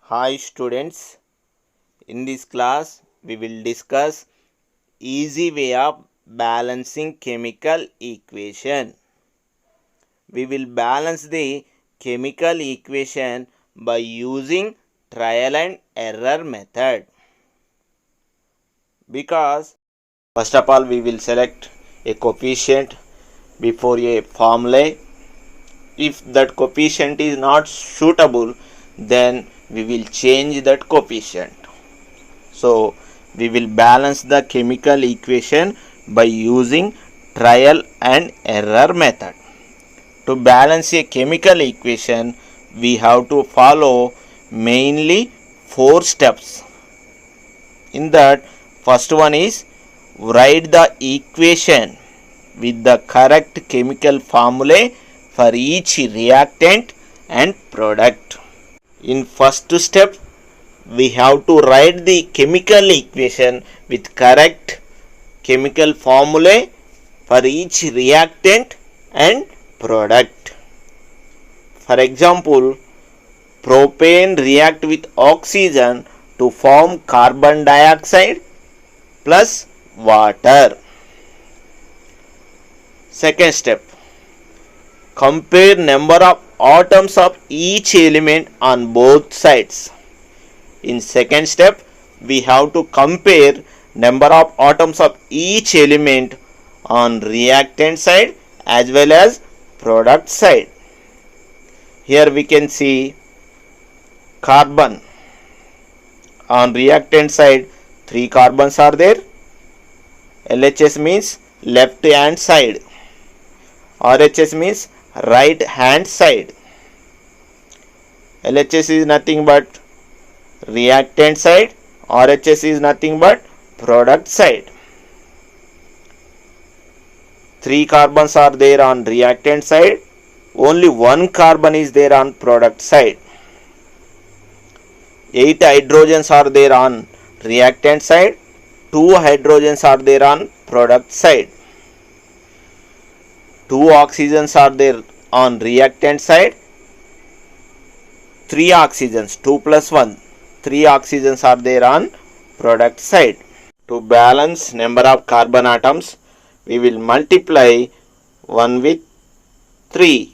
Hi students, in this class we will discuss easy way of balancing chemical equation. We will balance the chemical equation by using trial and error method. Because first of all we will select a coefficient before a formula. If that coefficient is not suitable, then we will change that coefficient. So we will balance the chemical equation by using trial and error method. To balance a chemical equation, we have to follow mainly 4 steps. In that, first one is write the equation with the correct chemical formula for each reactant and product. In first step, we have to write the chemical equation with correct chemical formula for each reactant and product. For example, propane react with oxygen to form carbon dioxide plus water. Second step, compare number of atoms of each element on both sides. In second step, we have to compare number of atoms of each element on reactant side as well as product side. Here we can see carbon. On reactant side 3 carbons are there. LHS means left hand side. RHS means right hand side. LHS is nothing but reactant side, RHS is nothing but product side. 3 carbons are there on reactant side, only 1 carbon is there on product side. 8 hydrogens are there on reactant side, 2 hydrogens are there on product side. 2 oxygens are there on reactant side, 3 oxygens, 2 plus 1, 3 oxygens are there on product side. To balance number of carbon atoms, we will multiply 1 with 3.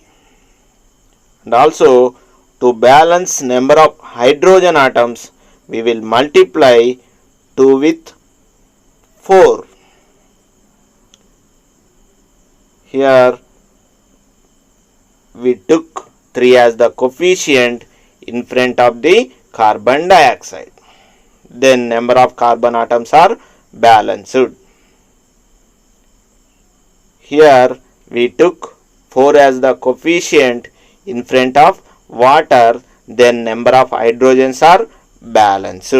And also to balance number of hydrogen atoms, we will multiply 2 with 4. Here we took 3 as the coefficient in front of the carbon dioxide. Then number of carbon atoms are balanced. Here we took 4 as the coefficient in front of water, then number of hydrogens are balanced.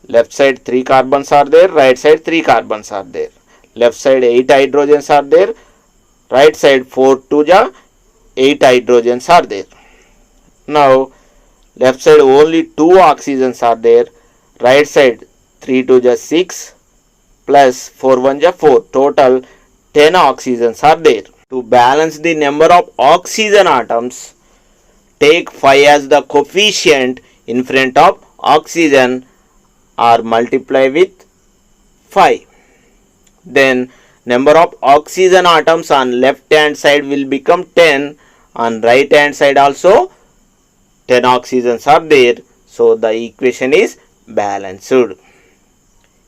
Left side 3 carbons are there, right side 3 carbons are there. Left side 8 hydrogens are there, right side 4 to the 8 hydrogens are there. Now left side only 2 oxygens are there, right side 3 to the 6 plus 4 1 ja 4, total 10 oxygens are there. To balance the number of oxygen atoms, take 5 as the coefficient in front of oxygen or multiply with 5. Then number of oxygen atoms on left hand side will become 10, on right hand side also 10 oxygens are there, so the equation is balanced.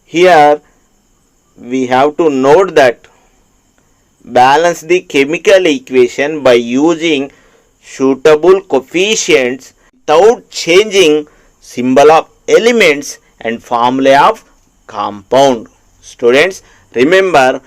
Here we have to note that balance the chemical equation by using suitable coefficients without changing symbol of elements and formula of compound. Students, remember,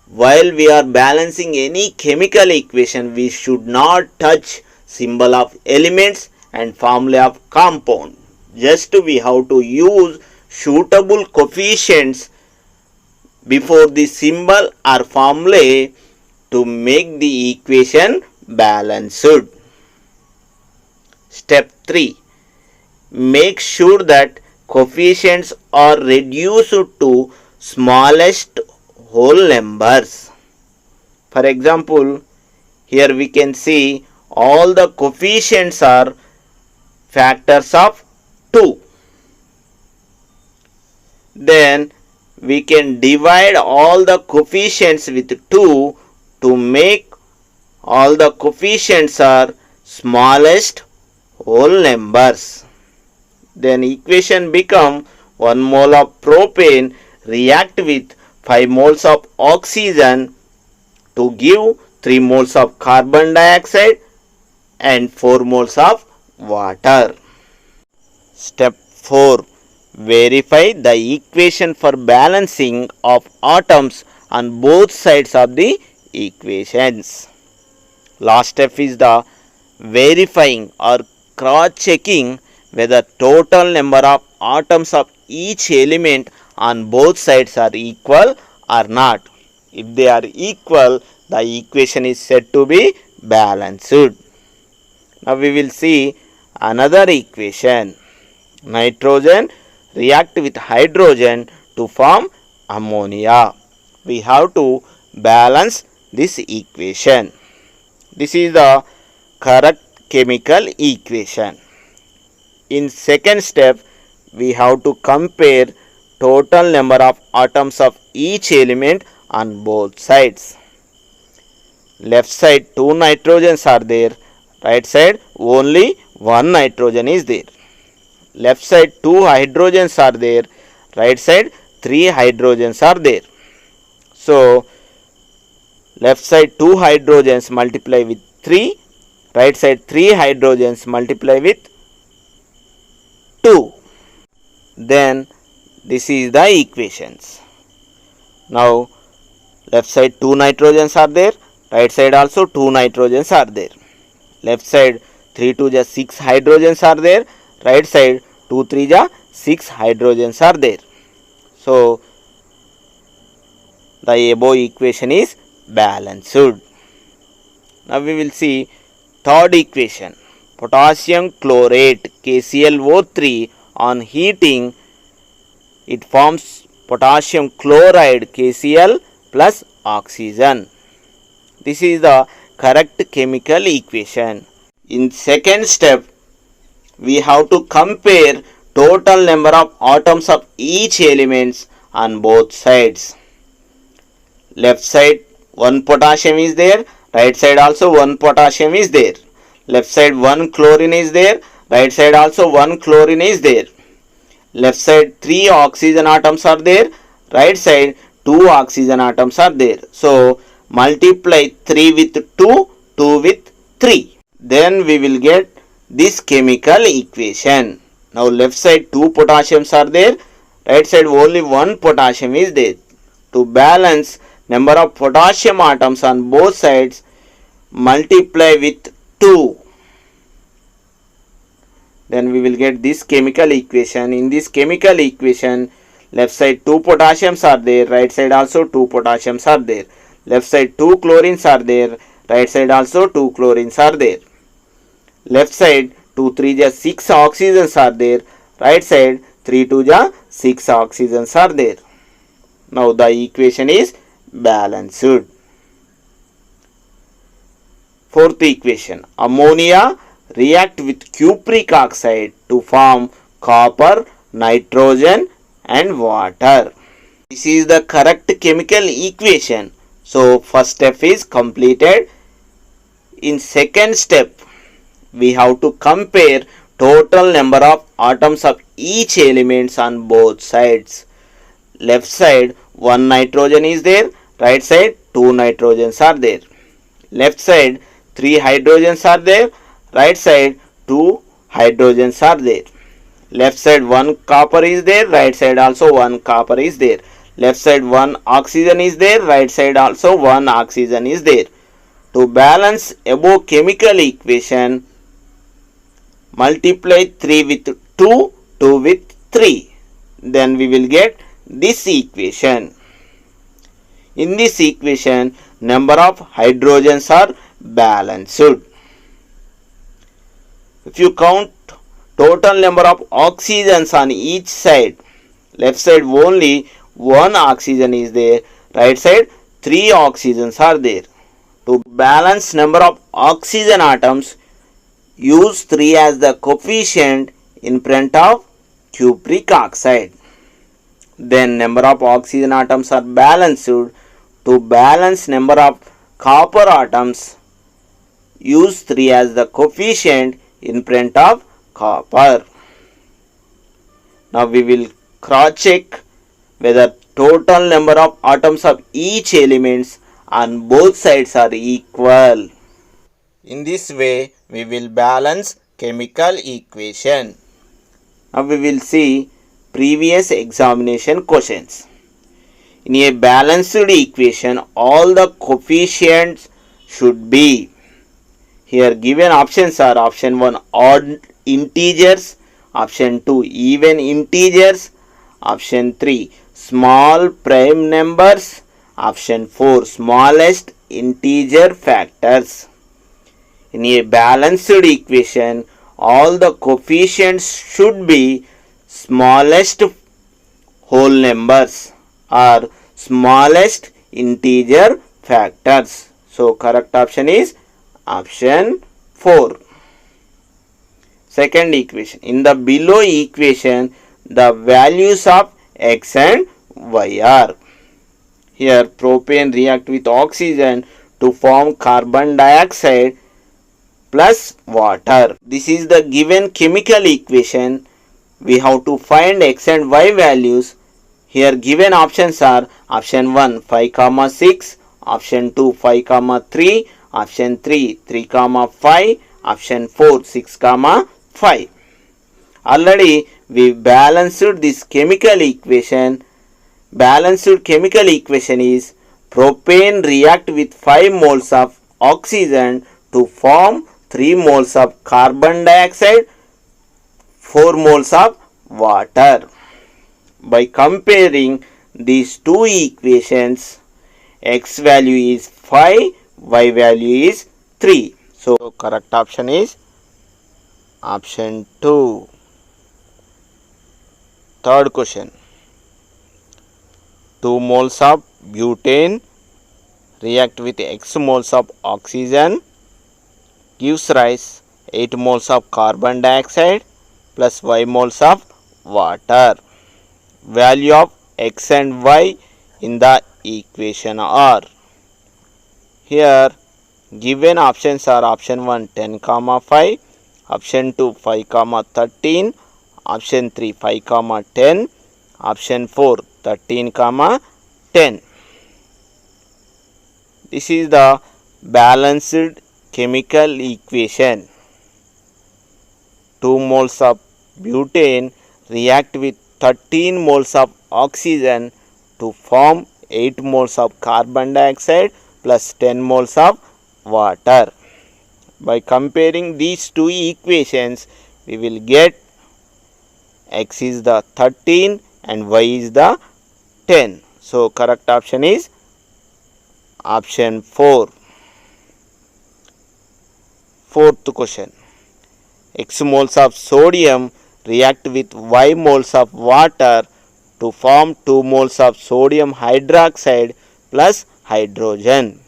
while we are balancing any chemical equation, we should not touch symbol of elements and formula of compound. Just we have to use suitable coefficients before the symbol or formula to make the equation balanced. Step 3. Make sure that coefficients are reduced to smallest whole numbers. For example, here we can see all the coefficients are factors of 2. Then we can divide all the coefficients with 2 to make all the coefficients are smallest whole numbers. Then equation become 1 mole of propane react with 5 moles of oxygen to give 3 moles of carbon dioxide and 4 moles of water. Step 4. Verify the equation for balancing of atoms on both sides of the equations. Last step is the verifying or cross-checking whether total number of atoms of each element on both sides are equal or not. If they are equal, the equation is said to be balanced. Now we will see another equation. Nitrogen react with hydrogen to form ammonia. We have to balance this equation. This is the correct chemical equation. In second step, we have to compare total number of atoms of each element on both sides. Left side 2 nitrogens are there, right side only 1 nitrogen is there. Left side 2 hydrogens are there, right side 3 hydrogens are there. So left side 2 hydrogens multiply with 3, right side 3 hydrogens multiply with 2. Then this is the equations. Now left side 2 nitrogens are there, right side also 2 nitrogens are there. Left side 3 2 ja 6 hydrogens are there, right side 2 3 ja 6 hydrogens are there. So the above equation is balanced. Now we will see third equation. Potassium chlorate KClO3 on heating it forms potassium chloride KCl plus oxygen. This is the correct chemical equation. In second step, we have to compare total number of atoms of each elements on both sides. Left side 1 potassium is there, right side also 1 potassium is there. Left side 1 chlorine is there, right side also 1 chlorine is there. Left side 3 oxygen atoms are there, right side 2 oxygen atoms are there. So multiply 3 with 2, 2 with 3. Then we will get this chemical equation. Now left side 2 potassiums are there, right side only 1 potassium is there. To balance number of potassium atoms on both sides, multiply with 2. Then we will get this chemical equation. In this chemical equation, left side 2 potassiums are there, right side also 2 potassiums are there. Left side 2 chlorines are there, right side also 2 chlorines are there. Left side 2 3 ja 6 oxygens are there, right side 3 2 ja 6 oxygens are there. Now the equation is balanced. Fourth equation. Ammonia react with cupric oxide to form copper, nitrogen and water. This is the correct chemical equation. So first step is completed. In second step, we have to compare total number of atoms of each elements on both sides. Left side 1 nitrogen is there, right side 2 nitrogens are there. Left side 3 hydrogens are there, right side 2 hydrogens are there. Left side 1 copper is there, right side also 1 copper is there. Left side 1 oxygen is there, right side also 1 oxygen is there. To balance above chemical equation, multiply 3 with 2, 2 with 3. Then we will get this equation. In this equation, number of hydrogens are balanced. If you count total number of oxygens on each side, left side only 1 oxygen is there, right side 3 oxygens are there. To balance number of oxygen atoms, use 3 as the coefficient in front of cupric oxide. Then number of oxygen atoms are balanced. To balance number of copper atoms, use 3 as the coefficient in front of copper. Now we will cross check whether total number of atoms of each elements on both sides are equal. In this way we will balance chemical equation. Now we will see previous examination questions. In a balanced equation, all the coefficients should be. Here given options are option 1 odd integers, option 2 even integers, option 3 small prime numbers, option 4 smallest integer factors. In a balanced equation, all the coefficients should be smallest whole numbers or smallest integer factors. So correct option is option 4. Second equation. In the below equation, the values of x and y are. Here propane react with oxygen to form carbon dioxide plus water. This is the given chemical equation. We have to find x and y values. Here given options are option 1 5, 6, option 2 5, 3, option 3 3, 5, option 4 6, 5. Already we balanced this chemical equation. Balanced chemical equation is propane react with 5 moles of oxygen to form 3 moles of carbon dioxide, 4 moles of water. By comparing these two equations, x value is 5, y value is 3. So correct option is option 2. Third question. 2 moles of butane react with x moles of oxygen gives rise 8 moles of carbon dioxide plus y moles of water. Value of x and y in the equation are. Here given options are option 1 10, 5, option 2 5, 13, option 3 5, 10, option 4 13, 10. This is the balanced chemical equation. 2 moles of butane react with 13 moles of oxygen to form 8 moles of carbon dioxide plus 10 moles of water. By comparing these two equations, we will get x is the 13 and y is the 10. So correct option is option 4. Fourth question. X moles of sodium react with y moles of water to form 2 moles of sodium hydroxide plus hydrogen.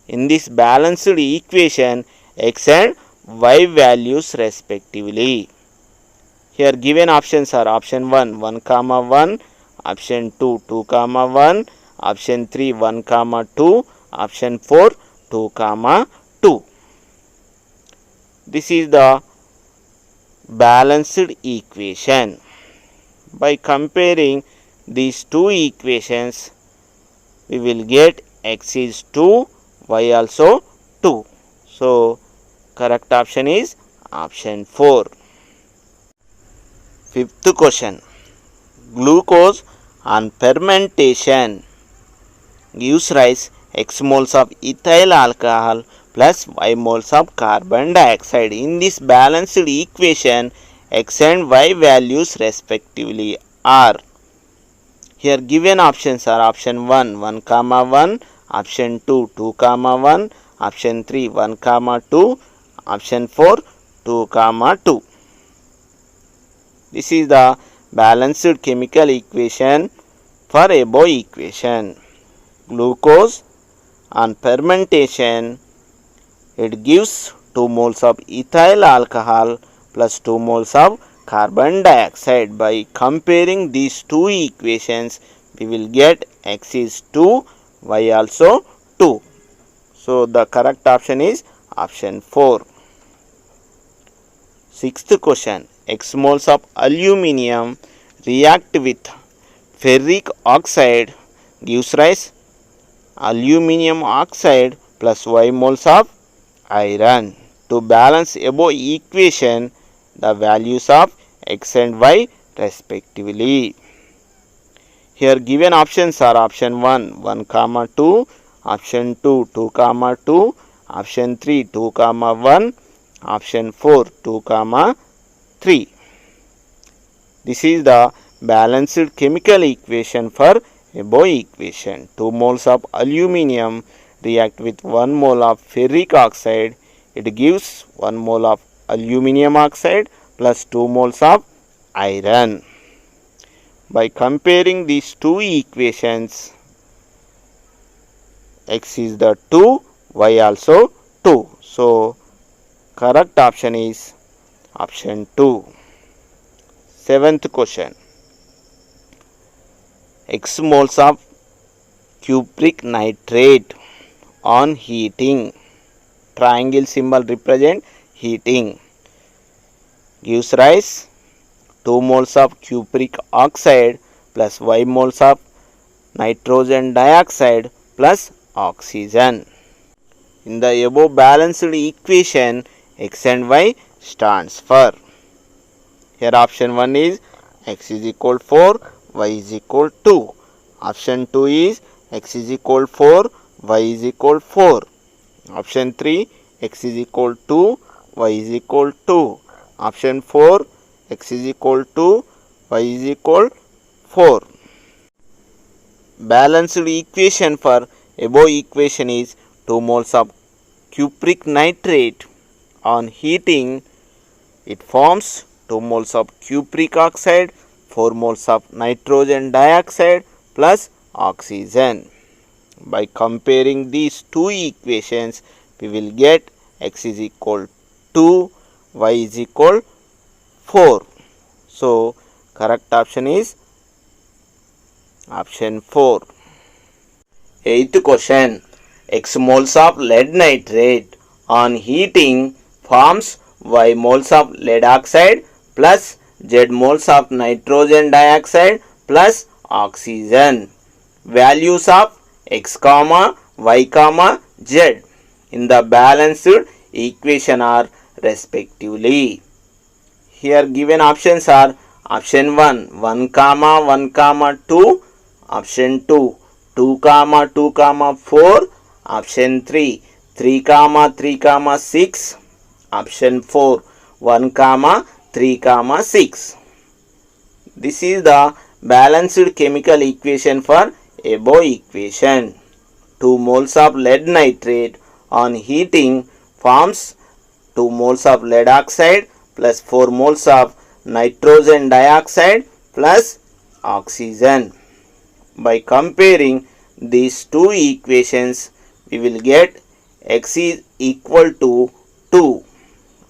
In this balanced equation, x and y values respectively. Here given options are option 1 1, 1, option 2 2, 1, option 3 1, 2, option 4 2, 2. This is the balanced equation. By comparing these two equations, we will get x is 2, y also 2. So correct option is option 4. Fifth question. Glucose on fermentation gives rise x moles of ethyl alcohol plus y moles of carbon dioxide. In this balanced equation, x and y values respectively are. Here given options are option 1 1, 1, option 2 2, 1, option 3 1, 2, option 4 2, 2. This is the balanced chemical equation for above equation. Glucose on fermentation, it gives 2 moles of ethyl alcohol plus 2 moles of carbon dioxide. By comparing these two equations, we will get x is 2, y also 2. So the correct option is option 4. Sixth question. X moles of aluminium react with ferric oxide gives rise aluminium oxide plus y moles of iron. To balance above equation, the values of x and y respectively. Here given options are option 1, 1 comma 2, option 2, 2 comma 2, option 3, 2 comma 1, option 4, 2 comma 3. This is the balanced chemical equation for above equation. 2 moles of aluminium react with 1 mole of ferric oxide. It gives 1 mole of aluminium oxide plus 2 moles of iron. By comparing these two equations, x is the 2, y also 2. So correct option is option 2. Seventh question. X moles of cupric nitrate on heating, triangle symbol represent heating, gives rise 2 moles of cupric oxide plus y moles of nitrogen dioxide plus oxygen. In the above balanced equation, x and y stands for. Here option 1 is x is equal 4, y is equal 2. Option 2 is x is equal 4, y is equal 4. Option 3, x is equal 2, y is equal 2. Option 4, x is equal 2, y is equal 4. Balanced equation for above equation is 2 moles of cupric nitrate on heating. It forms 2 moles of cupric oxide, 4 moles of nitrogen dioxide plus oxygen. By comparing these two equations, we will get x is equal 2, y is equal 4. So correct option is option 4. Eighth question. X moles of lead nitrate on heating forms y moles of lead oxide plus z moles of nitrogen dioxide plus oxygen. Values of x comma y comma z in the balanced equation are respectively. Here given options are option 1, 1 comma 1 comma 2, option 2, 2 comma 2 comma 4, option 3, 3 comma 3 comma 6, option 4, 1 comma 3 comma 6. This is the balanced chemical equation for above equation. 2 moles of lead nitrate on heating forms 2 moles of lead oxide plus 4 moles of nitrogen dioxide plus oxygen. By comparing these two equations, we will get x is equal to 2,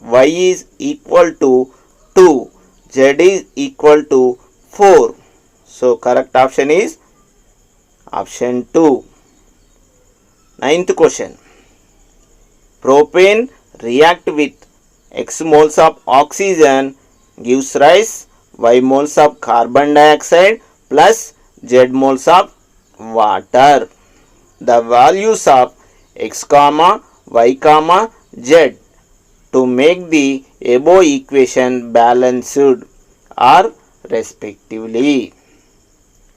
y is equal to 2, z is equal to 4. So correct option is option 2. Ninth question. Propane react with x moles of oxygen gives rise y moles of carbon dioxide plus z moles of water. The values of x comma y comma z to make the above equation balanced are respectively.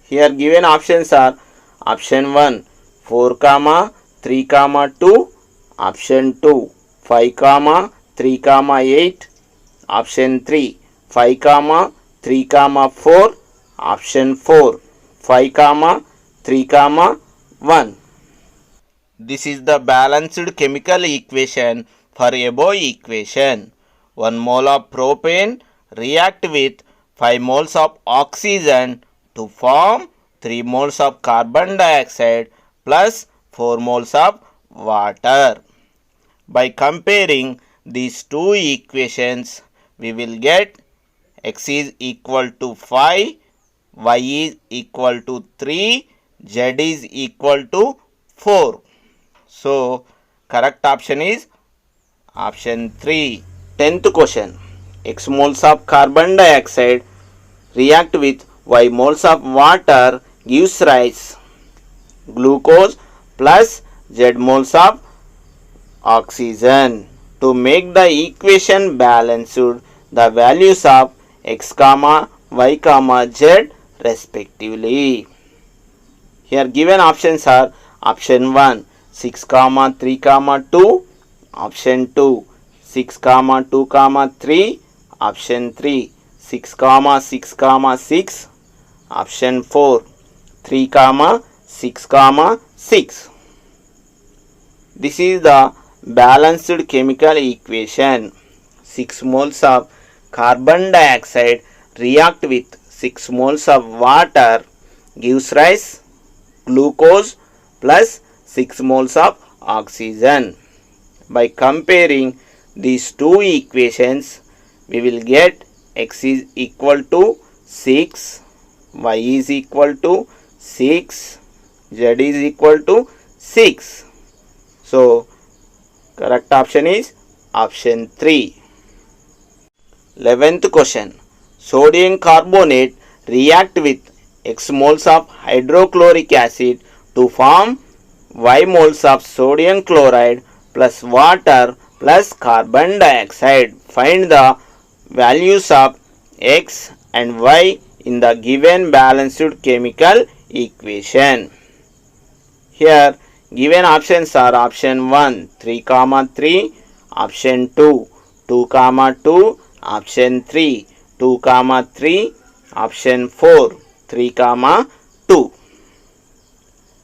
Here given options are option 1, 4 comma 3 comma 2, option 2, 5 comma 3 comma 8, option 3, 5 comma 3 comma 4, option 4, 5 comma 3 comma 1. This is the balanced chemical equation for above equation. 1 mole of propane react with 5 moles of oxygen to form 3 moles of carbon dioxide plus 4 moles of water. By comparing these two equations, we will get x is equal to 5, y is equal to 3, z is equal to 4. So, correct option is option 3. 10th question. X moles of carbon dioxide react with y moles of water gives rise glucose plus z moles of oxygen. To make the equation balanced, the values of x comma y comma z respectively. Here given options are option 1 6 comma 3 comma 2, option 2 6 comma 2 comma 3, option 3 6 comma 6 comma 6, option 4 3 comma 6 comma 6. This is the balanced chemical equation. 6 moles of carbon dioxide react with 6 moles of water gives rise glucose plus 6 moles of oxygen. By comparing these two equations, we will get x is equal to 6, y is equal to 6, z is equal to 6. So, correct option is option 3. 11th question. Sodium carbonate react with x moles of hydrochloric acid to form y moles of sodium chloride plus water plus carbon dioxide. Find the values of x and y in the given balanced chemical equation. Here given options are option 1 3 comma 3, option 2 2 comma 2, option 3 2 comma 3, option 4 3 comma 2.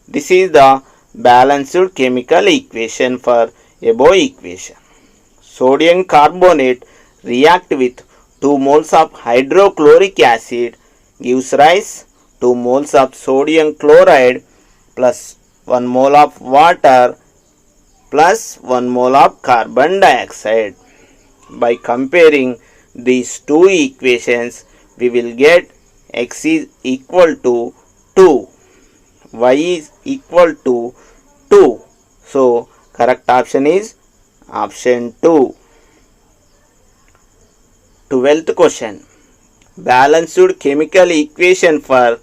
This is the balanced chemical equation for above equation. Sodium carbonate react with 2 moles of hydrochloric acid gives rise 2 moles of sodium chloride plus 1 mole of water plus 1 mole of carbon dioxide. By comparing these two equations, we will get x is equal to 2, y is equal to 2. So, correct option is option 2. 12th question. Balanced chemical equation for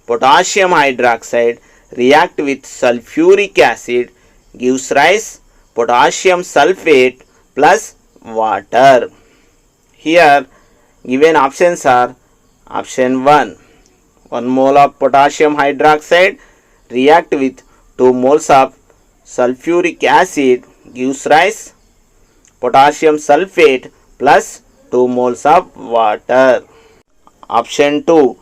potassium hydroxide react with sulfuric acid gives rise potassium sulfate plus water. Here given options are option 1 1 mole of potassium hydroxide react with 2 moles of sulfuric acid gives rise potassium sulfate plus 2 moles of water. Option 2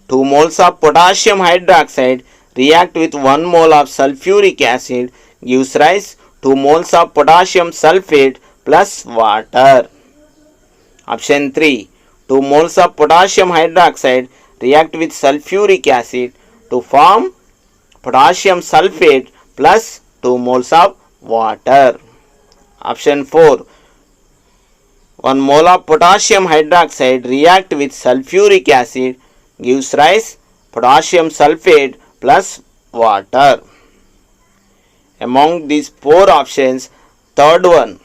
2 moles of potassium hydroxide react with 1 mole of sulfuric acid gives rise 2 moles of potassium sulfate plus water. Option 3 2 moles of potassium hydroxide react with sulfuric acid to form potassium sulfate plus 2 moles of water. Option 4 1 mole of potassium hydroxide react with sulfuric acid gives rise potassium sulfate plus water. Among these 4 options, third one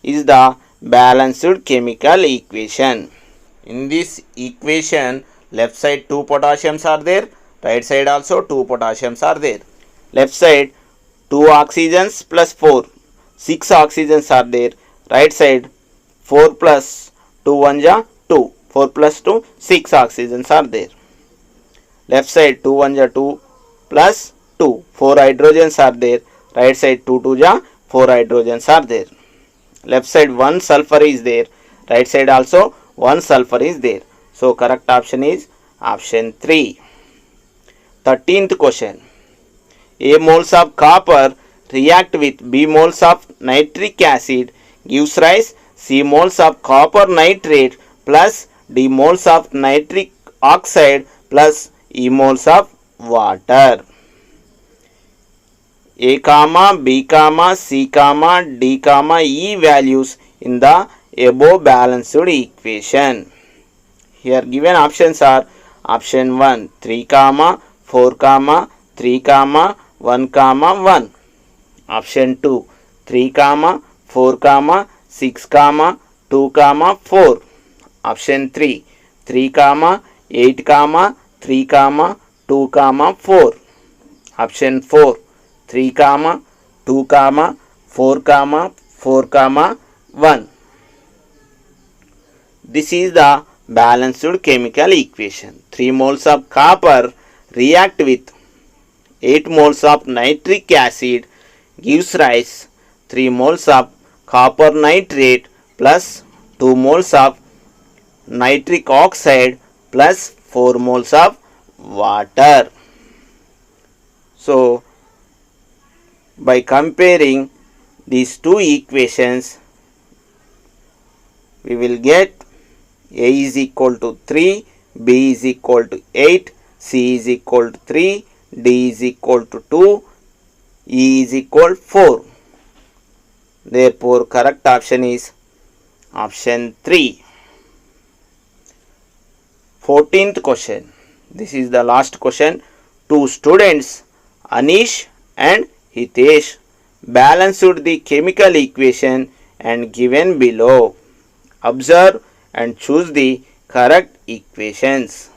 is the balanced chemical equation. In this equation, left side 2 potassiums are there, right side also 2 potassiums are there. Left side 2 oxygens plus 4, 6 oxygens are there. Right side 4 plus 2 1 ja 2, 4 plus 2 6 oxygens are there. Left side 2 1 ja 2 plus 2, 4 hydrogens are there. Right side 2 2 ja 4 hydrogens are there. Left side 1 sulfur is there. Right side also 1 sulfur is there. So correct option is option 3. 13th question. A moles of copper react with B moles of nitric acid gives rise C moles of copper nitrate plus D moles of nitric oxide plus E moles of water. A comma B comma C comma D comma E values in the above balanced equation. Here given options are option 1 3 comma 4 comma 3 comma 1 comma 1. Option 2 3 comma 4 comma 6 comma 2 comma 4. Option 3 3 comma 8 comma 3 comma 2 comma 4. Option 4 3 comma 2 comma 4 comma 4 comma 1. This is the balanced chemical equation. 3 moles of copper react with 8 moles of nitric acid gives rise 3 moles of copper nitrate plus 2 moles of nitric oxide plus 4 moles of water. So, by comparing these two equations, we will get A is equal to 3, B is equal to 8, C is equal to 3, D is equal to 2, E is equal to 4. Therefore, correct option is option 3. 14th question. This is the last question. Two students, Anish and Hitesh, balanced the chemical equation and given below. Observe and choose the correct equations.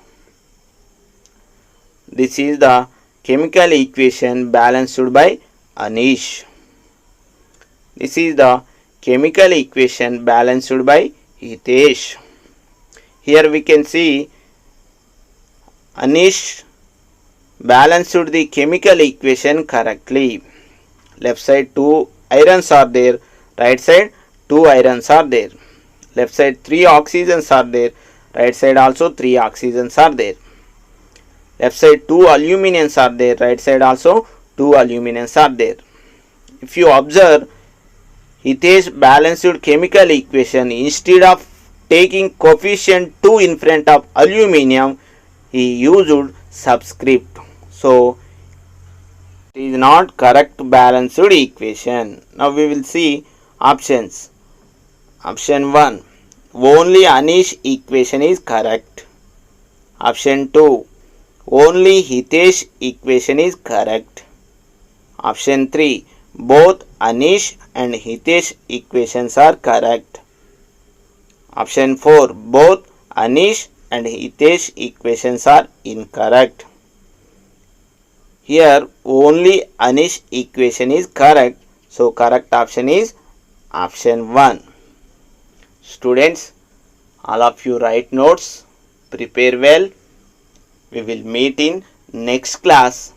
This is the chemical equation balanced by Anish. This is the chemical equation balanced by Hitesh. Here we can see Anish balanced the chemical equation correctly. Left side 2 irons are there, right side 2 irons are there. Left side 3 oxygens are there, right side also 3 oxygens are there. Left side 2 aluminiums are there, right side also 2 aluminiums are there. If you observe, Hitesh balanced chemical equation, instead of taking coefficient 2 in front of aluminium, he used subscript. So, it is not correct balanced equation. Now we will see options. Option 1, only Anish equation is correct. Option 2, only Hitesh equation is correct. Option 3, both Anish and Hitesh equations are correct. Option 4, both Anish and Hitesh equations are incorrect. Here only Anish equation is correct. So correct option is option 1. Students, all of you write notes, prepare well. We will meet in next class.